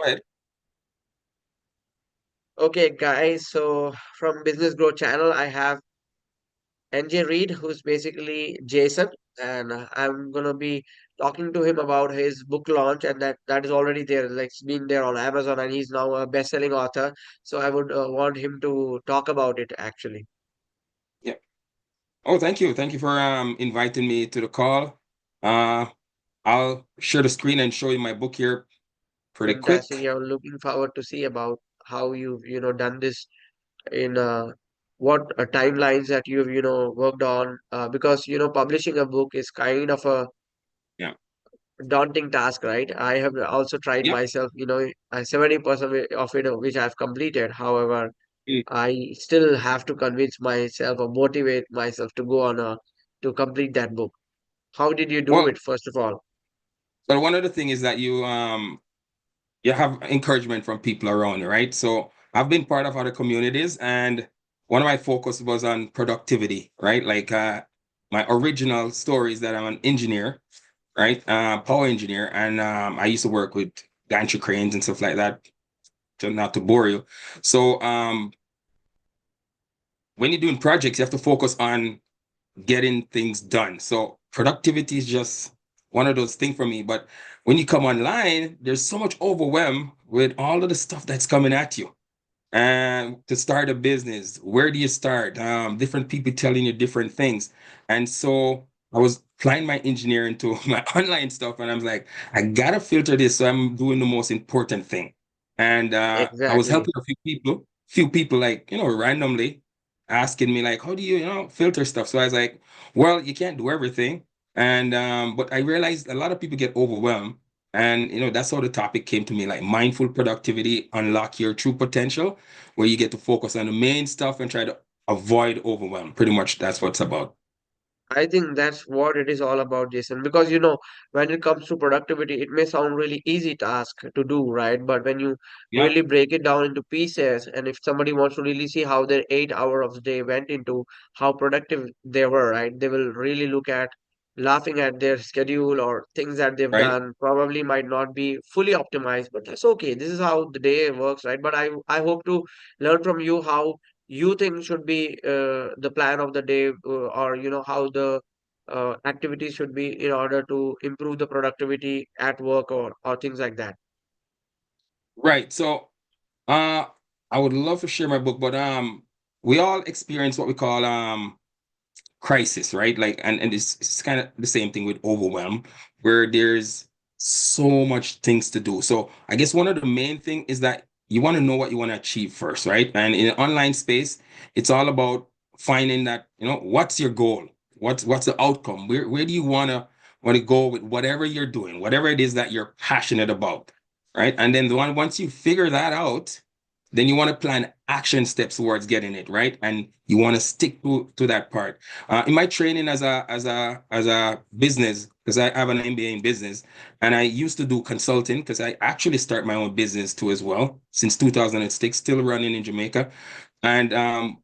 Go ahead. Okay, guys, so from Business Growth Channel, I have NJ Reid, who's basically Jason, and I'm gonna be talking to him about his book launch, and that is already there, like it's been there on Amazon, and he's now a best-selling author. So I would want him to talk about it actually. Yeah. Oh, thank you. Thank you for inviting me to the call. Uh, I'll share the screen and show you my book here pretty Fantastic. quick. Yeah, I'm looking forward to see about how you've, done this in what timelines that you've, worked on, because, publishing a book is kind of a Yeah. daunting task, right? I have also tried Yep. myself, 70% of it which I've completed. However, Mm. I still have to convince myself or motivate myself to go on to complete that book. How did you do Well, it, first of all? but one of the things is that you have encouragement from people around you, right? So I've been part of other communities, and one of my focus was on productivity, right? Like my original story is that I'm an engineer, right? Power engineer, and I used to work with gantry cranes and stuff like that. To, not to bore you. So when you're doing projects, you have to focus on getting things done. So productivity is just one of those things for me. But when you come online, there's so much overwhelm with all of the stuff that's coming at you. And to start a business, where do you start? Different people telling you different things. And so I was applying my engineering to my online stuff, and I'm like, I gotta filter this, so I'm doing the most important thing. And I was Exactly. helping a few people like, randomly asking me like, how do you, filter stuff? So I was like, well, you can't do everything. And but I realized a lot of people get overwhelmed. And that's how the topic came to me, like mindful productivity, unlock your true potential, where you get to focus on the main stuff and try to avoid overwhelm. Pretty much that's what it's about. I think that's what it is all about, Jason. Because when it comes to productivity, it may sound really easy task to do, right? But when you Yeah, really break it down into pieces, and if somebody wants to really see how their 8 hour of the day went into how productive they were, right? They will really look at laughing at their schedule or things that they've right. done probably might not be fully optimized, but that's okay. This is how the day works, right? But I hope to learn from you how you think should be the plan of the day, or how the activities should be in order to improve the productivity at work, or things like that. Right. So uh I would love to share my book, but we all experience what we call crisis, right? Like, and it's kind of the same thing with overwhelm, where there's so much things to do. So I guess one of the main thing is that you want to know what you want to achieve first, right? And in an online space, it's all about finding that, what's your goal? What's the outcome? Where do you want to go with whatever you're doing, whatever it is that you're passionate about, right? And then once you figure that out, then you want to plan action steps towards getting it right, and you want to stick to that part. In my training as a business, because I have an MBA in business, and I used to do consulting because I actually start my own business too as well since 2006, still running in Jamaica. And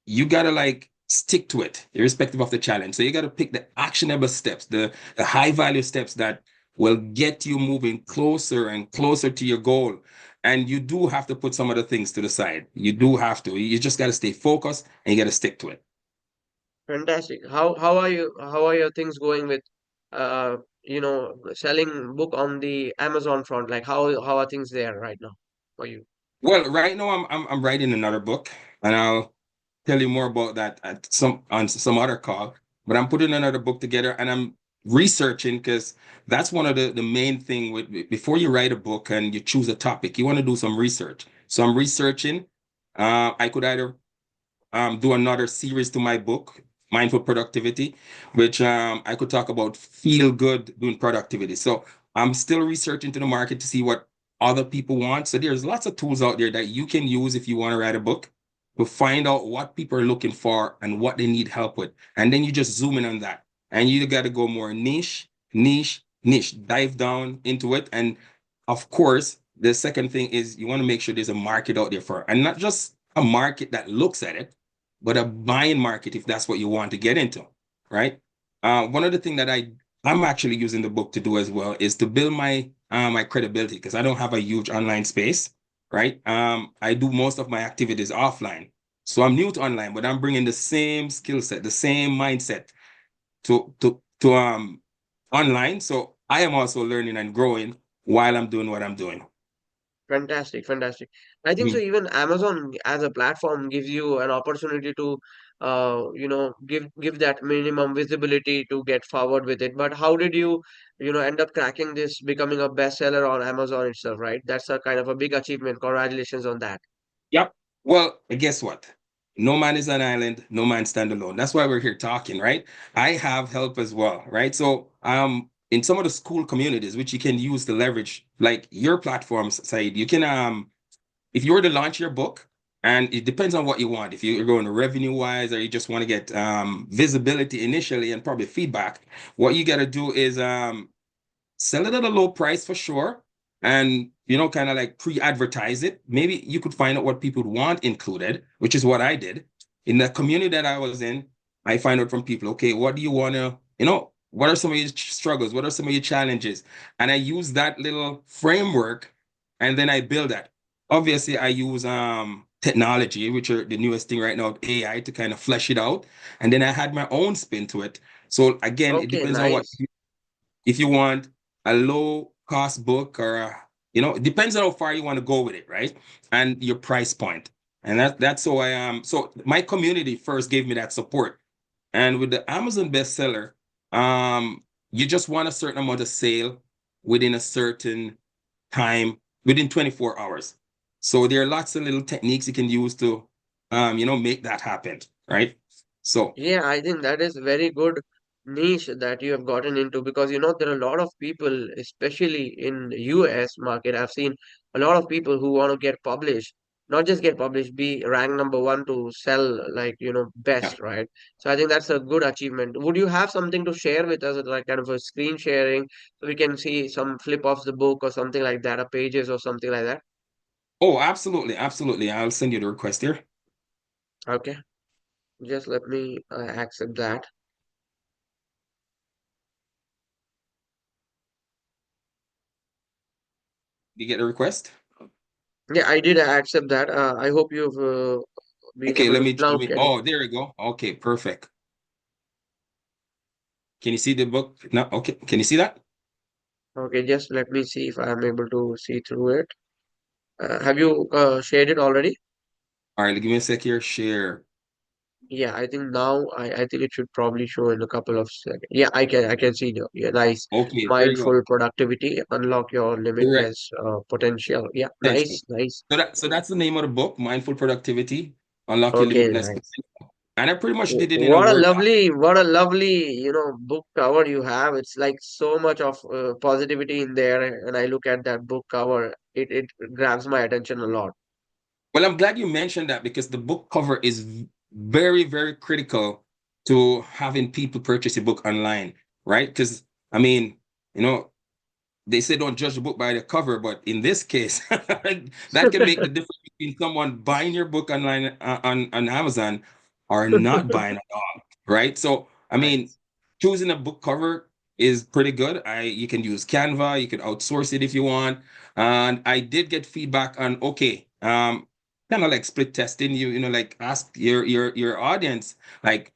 you gotta like stick to it, irrespective of the challenge. So you gotta pick the actionable steps, the high value steps that will get you moving closer and closer to your goal. And you do have to put some of the things to the side. You do have to. You just gotta stay focused and you gotta stick to it. Fantastic. How are your things going with selling book on the Amazon front? Like how are things there right now for you? Well, right now I'm writing another book, and I'll tell you more about that at some other call. But I'm putting another book together, and I'm researching because that's one of the main thing with before you write a book and you choose a topic, you want to do some research. So I'm researching. I could either do another series to my book, Mindful Productivity, which I could talk about feel good doing productivity. So I'm still researching to the market to see what other people want. So there's lots of tools out there that you can use if you want to write a book to find out what people are looking for and what they need help with. And then you just zoom in on that. And you got to go more niche, dive down into it. And of course, the second thing is you want to make sure there's a market out there for it, and not just a market that looks at it, but a buying market if that's what you want to get into, right? One of the things that I'm actually using the book to do as well is to build my my credibility because I don't have a huge online space, right? I do most of my activities offline. So I'm new to online, but I'm bringing the same skill set, the same mindset to online. So I am also learning and growing while I'm doing what I'm doing. Fantastic, fantastic. I think so. Mhm. Even Amazon as a platform gives you an opportunity to, give that minimum visibility to get forward with it. But how did you, end up cracking this, becoming a bestseller on Amazon itself, right? That's a kind of a big achievement. Congratulations on that. Yep. Well, guess what? No man is an island, no man stand alone. That's why we're here talking, right? I have help as well, right? So in some of the Skool communities, which you can use to leverage like your platforms, Said, you can if you were to launch your book, and it depends on what you want. If you're going revenue wise or you just want to get visibility initially and probably feedback, what you got to do is sell it at a low price for sure, and kind of like pre-advertise it. Maybe you could find out what people want included, which is what I did in the community that I was in. I find out from people, okay, what do you want to, what are some of your struggles, what are some of your challenges, and I use that little framework, and then I build that. Obviously I use technology, which are the newest thing right now, AI, to kind of flesh it out, and then I had my own spin to it. So again, it Okay, depends on what, nice. if you want a low cost book, or it depends on how far you want to go with it, right? And your price point. And that's how I am. So my community first gave me that support. And with the Amazon bestseller, you just want a certain amount of sale within a certain time, within 24 hours. So there are lots of little techniques you can use to make that happen, right? So Yeah, I think that is very good niche that you have gotten into, because there are a lot of people, especially in US market. I've seen a lot of people who want to get published, not just get published, be ranked number one to sell, like, yeah. best, right? So I think that's a good achievement. Would you have something to share with us, like kind of a screen sharing, so we can see some flip of the book or something like that, or pages or something like that? Oh, absolutely, absolutely. I'll send you the request here. Okay, just let me accept that. You get the request? Yeah, I did accept that. I hope you've been Okay, able to let pronounce me. it. Oh, there we go. Okay, perfect. Can you see the book? No, okay. Can you see that? Okay, just let me see if I'm able to see through it. Have you shared it already? All right, give me a sec here. Share. Yeah, I think now I think it should probably show in a couple of seconds. Yeah, I can see now. Yeah, nice. Okay, there you go. Mindful productivity, unlock your Correct. limitless potential. Yeah, Potential. nice, nice. So that's the name of the book, Mindful Productivity, Unlock Your Okay, Limitless nice. Potential. And I pretty much did it in a What a Word doc. lovely, book cover you have. It's like so much of positivity in there. And I look at that book cover, it grabs my attention a lot. Well, I'm glad you mentioned that because the book cover is very, very critical to having people purchase a book online, right? Because I mean, you know, they say don't judge the book by the cover, but in this case, that can make the difference between someone buying your book online on Amazon or not buying at all, right? So, I mean, Nice. choosing a book cover is pretty good. You can use Canva, you can outsource it if you want. And I did get feedback on okay, kind of like split testing. Like ask your audience, like,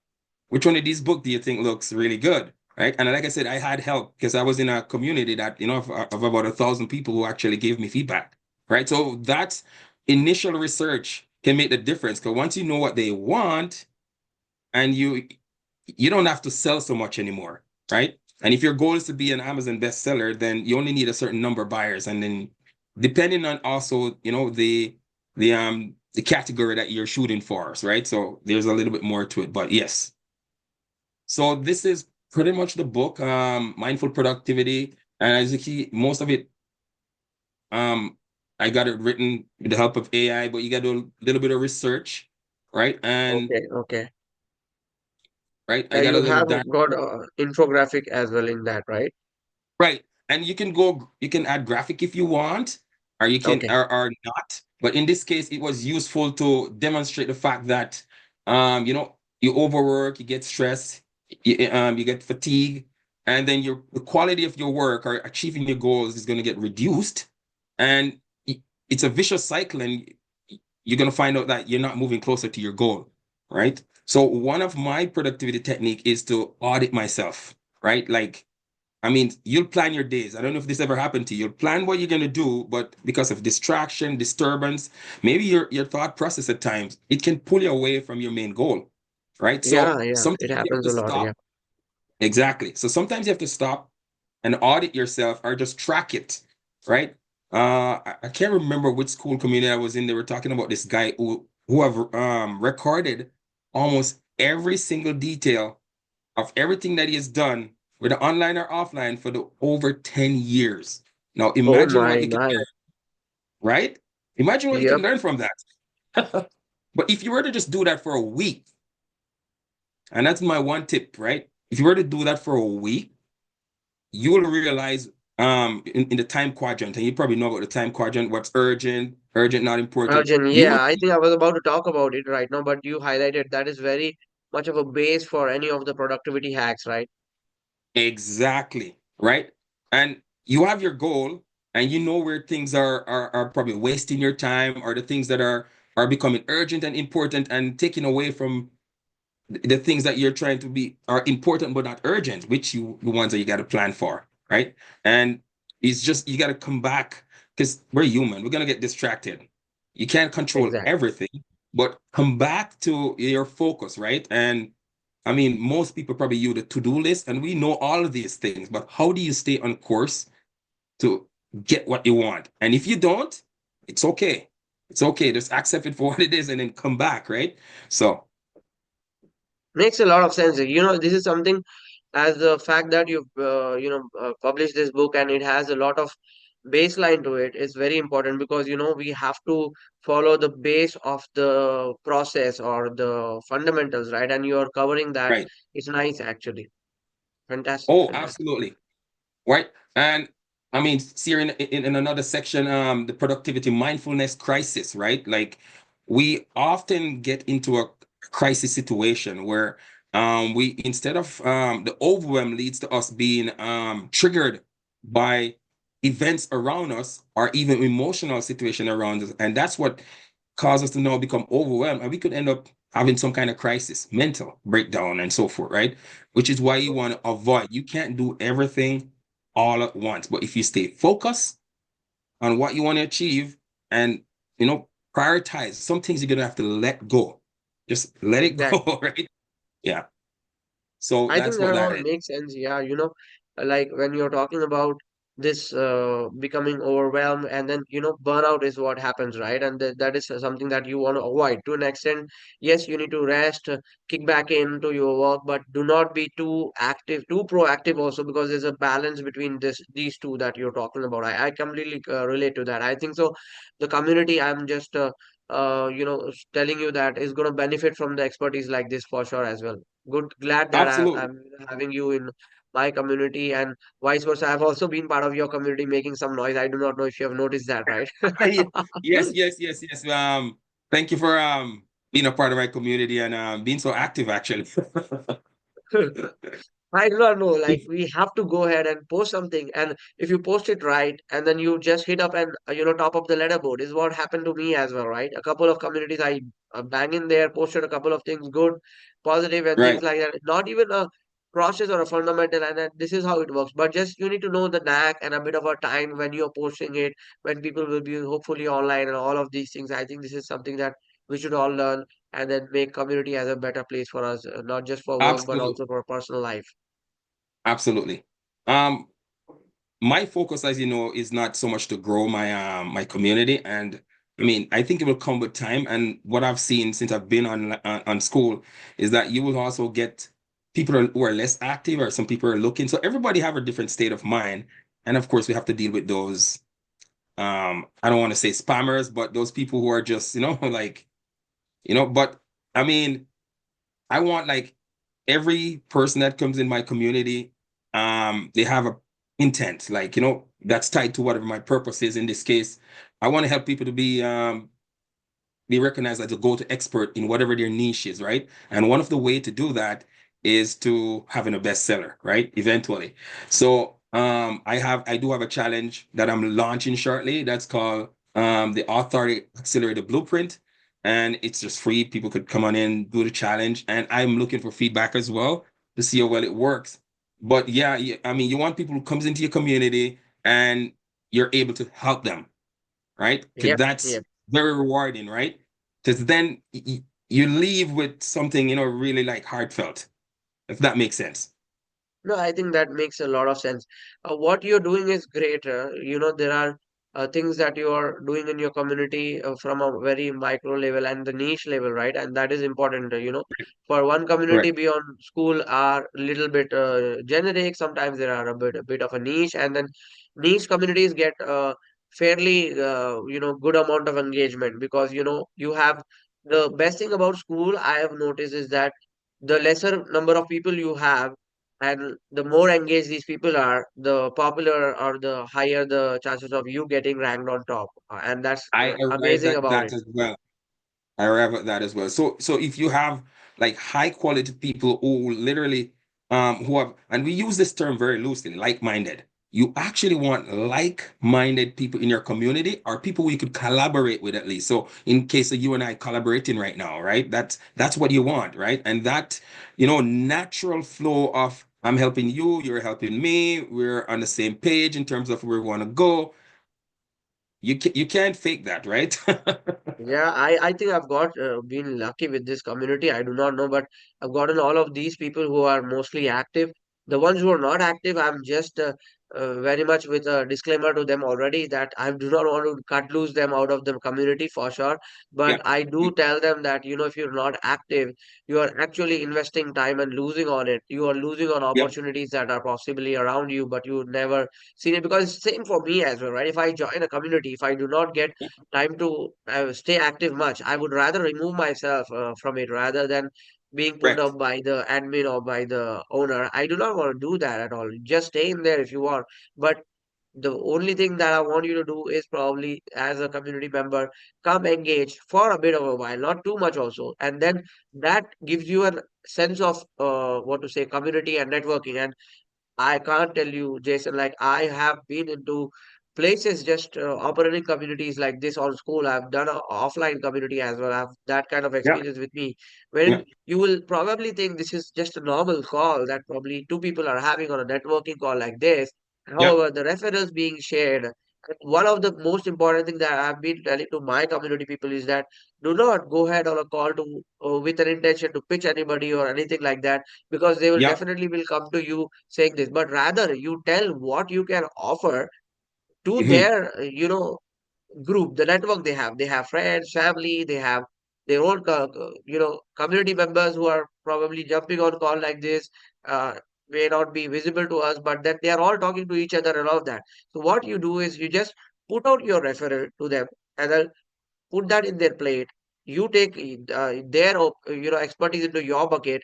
which one of these books do you think looks really good? Right. And like I said, I had help because I was in a community that, of about 1,000 people who actually gave me feedback. Right. So that initial research can make the difference because once you know what they want and you don't have to sell so much anymore. Right. And if your goal is to be an Amazon bestseller, then you only need a certain number of buyers. And then depending on also, the category that you're shooting for, right? So there's a little bit more to it. But yes. So this is pretty much the book, Mindful Productivity. And as you see, most of it, um, I got it written with the help of AI, but you got to do a little bit of research, right? And Okay, okay. right, I Yeah, got a you little have diagram. got infographic as well in that, right? Right. And you can add graphic if you want, or you can, Okay. or not. But in this case, it was useful to demonstrate the fact that, you overwork, you get stressed, you get fatigue, and then the quality of your work or achieving your goals is going to get reduced, and it's a vicious cycle, and you're going to find out that you're not moving closer to your goal, right? So one of my productivity technique is to audit myself, right? Like, I mean, you'll plan your days. I don't know if this ever happened to you. You'll plan what you're going to do, but because of distraction, disturbance, maybe your thought process at times, it can pull you away from your main goal, right? Yeah, So yeah, it sometimes you have happens to a lot. stop. Yeah. Exactly. So sometimes you have to stop and audit yourself or just track it, right? I can't remember which school community I was in. They were talking about this guy who have recorded almost every single detail of everything that he has done, whether online or offline, for the over 10 years. Now Oh imagine what my, you can my. learn, right? Imagine what you can Yep. learn from that. But if you were to just do that for a week, and that's my one tip, right? If you were to do that for a week, you will realize in the time quadrant, and you probably know about the time quadrant, what's urgent, urgent, not important. Arjun, You will yeah, I think I was about to talk about it right now, but you highlighted that is very much of a base for any of the productivity hacks, right? exactly, right? And you have your goal, and you know where things are probably wasting your time, or the things that are becoming urgent and important and taking away from the things that you're trying to be are important but not urgent, which you the ones that you got to plan for, right? And it's just you got to come back because we're human. We're gonna get distracted. You can't control Exactly. everything, but come back to your focus, right? And I mean, most people probably use the to-do list, and we know all of these things, but how do you stay on course to get what you want? And if you don't, it's okay. It's okay. Just accept it for what it is and then come back, right? So, Makes a lot of sense. You know, this is something as the fact that you've published this book and it has a lot of baseline to it is very important because we have to follow the base of the process or the fundamentals, right? And you are covering that. right. It's nice, actually. Fantastic, Oh, fantastic. absolutely. Right. And I mean, see here in another section, the productivity mindfulness crisis, right? Like we often get into a crisis situation where we instead of the overwhelm leads to us being triggered by events around us or even emotional situation around us. And that's what causes us to now become overwhelmed. And we could end up having some kind of crisis, mental breakdown and so forth, right? Which is why you want to avoid. You can't do everything all at once. But if you stay focused on what you want to achieve and prioritize some things you're gonna have to let go. Just let it Exactly. go, right? Yeah. So I think that's what that that all is. makes sense. Yeah, like when you're talking about this becoming overwhelmed, and then burnout is what happens, right? And that is something that you want to avoid to an extent. Yes, you need to rest, kick back into your work, but do not be too active, too proactive also, because there's a balance between these two that you're talking about. I completely relate to that. I think so. The community, I'm just telling you that is going to benefit from the expertise like this for sure as well. Good, glad that Absolutely. I'm having you in my community and vice versa. I've also been part of your community making some noise. I do not know if you have noticed that, right? Yes, yes, yes, yes. Thank you for being a part of my community and being so active actually. I do not know. Like we have to go ahead and post something, and if you post it right, and then you just hit up and top of the leaderboard is what happened to me as well, right? A couple of communities I bang in there, posted a couple of things good, positive, and things Right. like that. Not even a process or a fundamental, and then this is how it works. But just you need to know the knack and a bit of a time when you're posting it, when people will be hopefully online and all of these things. I think this is something that we should all learn and then make community as a better place for us, not just for work but Absolutely. also for personal life. Absolutely. Um, my focus, as you know, is not so much to grow my community, and I mean, I think it will come with time. And what I've seen since I've been on Skool is that you will also get people who are less active, or some people are looking. So everybody have a different state of mind, and of course, we have to deal with those. I don't want to say spammers, but those people who are just like But I mean, I want like every person that comes in my community, they have a intent, like, that's tied to whatever my purpose is. In this case, I want to help people to be recognized as a go-to expert in whatever their niche is, right? And one of the way to do that is to having a bestseller, right? Eventually. So I do have a challenge that I'm launching shortly. That's called the Authority Accelerator Blueprint. And it's just free. People could come on in, do the challenge. And I'm looking for feedback as well to see how well it works. But yeah, I mean, you want people who comes into your community and you're able to help them, right? Because Yep, that's yep. very rewarding, right? Because then you leave with something, really like heartfelt, if that makes sense. No, I think that makes a lot of sense. What you're doing is great. There are things that you are doing in your community from a very micro level and the niche level, right? And that is important. For one community Correct. beyond school are a little bit generic. Sometimes there are a bit of a niche, and then niche communities get fairly, good amount of engagement because you have the best thing about school I have noticed is that the lesser number of people you have and the more engaged these people are, the popular or the higher the chances of you getting ranked on top. And that's I arrived amazing at about that it. as well. I arrive at that as well. So if you have like high quality people who literally who have, and we use this term very loosely, like-minded. You actually want like-minded people in your community or people we could collaborate with at least. So in case of you and I collaborating right now, right? That's what you want, right? And that, natural flow of I'm helping you, you're helping me, we're on the same page in terms of where we want to go. You can't fake that, right? Yeah, I think I've got been lucky with this community. I do not know, but I've gotten all of these people who are mostly active. The ones who are not active, I'm just very much with a disclaimer to them already that I do not want to cut loose them out of the community for sure. Yeah. But I do tell them that, if you're not active, you are actually investing time and losing on it. You are losing on Yep. opportunities that are possibly around you, but you never seen it because it's same for me as well, right? If I join a community, if I do not get time to stay active much. I would rather remove myself from it rather than being put Correct. up by the admin or by the owner. I do not want to do that at all. Just stay in there if you want. But the only thing that I want you to do is probably as a community member, come engage for a bit of a while, not too much also. And then that gives you a sense of what to say, community and networking. And I can't tell you, Jason, like I have been into places just operating communities like this on school. I've done an offline community as well. I have that kind of Yeah. experience with me, wherein Yeah. you will probably think this is just a normal call that probably two people are having on a networking call like this. Yeah. However, the referrals being shared. One of the most important things that I've been telling to my community people is that do not go ahead on a call to with an intention to pitch anybody or anything like that because they will Yeah. definitely will come to you saying this, but rather you tell what you can offer to Mhm. their group, the network they have. They have friends, family, they have their own community members who are probably jumping on call like this, uh, may not be visible to us, but then they are all talking to each other and all of that. So what you do is you just put out your referral to them and then put that in their plate. You take their expertise into your bucket.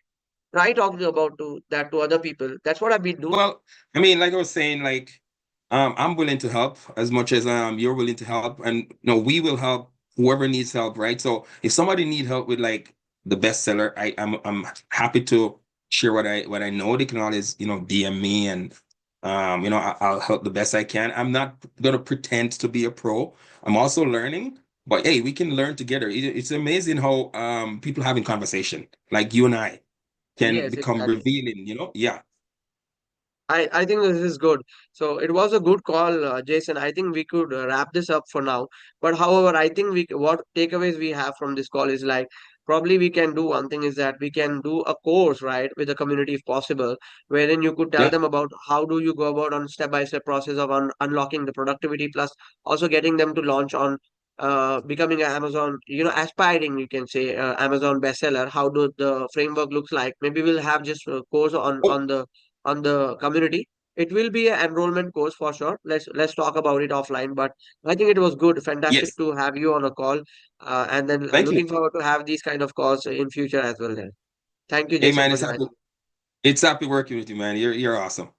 Try talking about that to other people. That's what I've been doing. Well, I mean, like I was saying, like, I'm willing to help as much as you're willing to help, and we will help whoever needs help, right? So if somebody need help with like the bestseller, I'm happy to share what I know. They can always DM me, and I'll help the best I can. I'm not gonna pretend to be a pro. I'm also learning, but hey, we can learn together. It's amazing how people having conversation like you and I can Yes, become exactly. revealing. Yeah. I think this is good. So it was a good call, Jason. I think we could wrap this up for now. But however, I think what takeaways we have from this call is like probably we can do one thing is that we can do a course, right, with the community if possible, wherein you could tell Yeah. them about how do you go about on step-by-step process of unlocking the productivity, plus also getting them to launch on becoming an Amazon, aspiring, you can say, Amazon bestseller. How do the framework looks like? Maybe we'll have just a course Oh, on the community. It will be an enrollment course for sure. Let's talk about it offline. But I think it was good, fantastic yes. to have you on a call, and then Thank you. looking forward to have these kind of calls in future as well. Then thank you, Hey Jason, man, for it's joining. happy. It's happy working with you, man. You're awesome.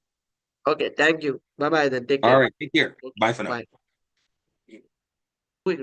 Okay, thank you. Bye bye. Then take All care. right. Take care. Okay, Bye for now. bye.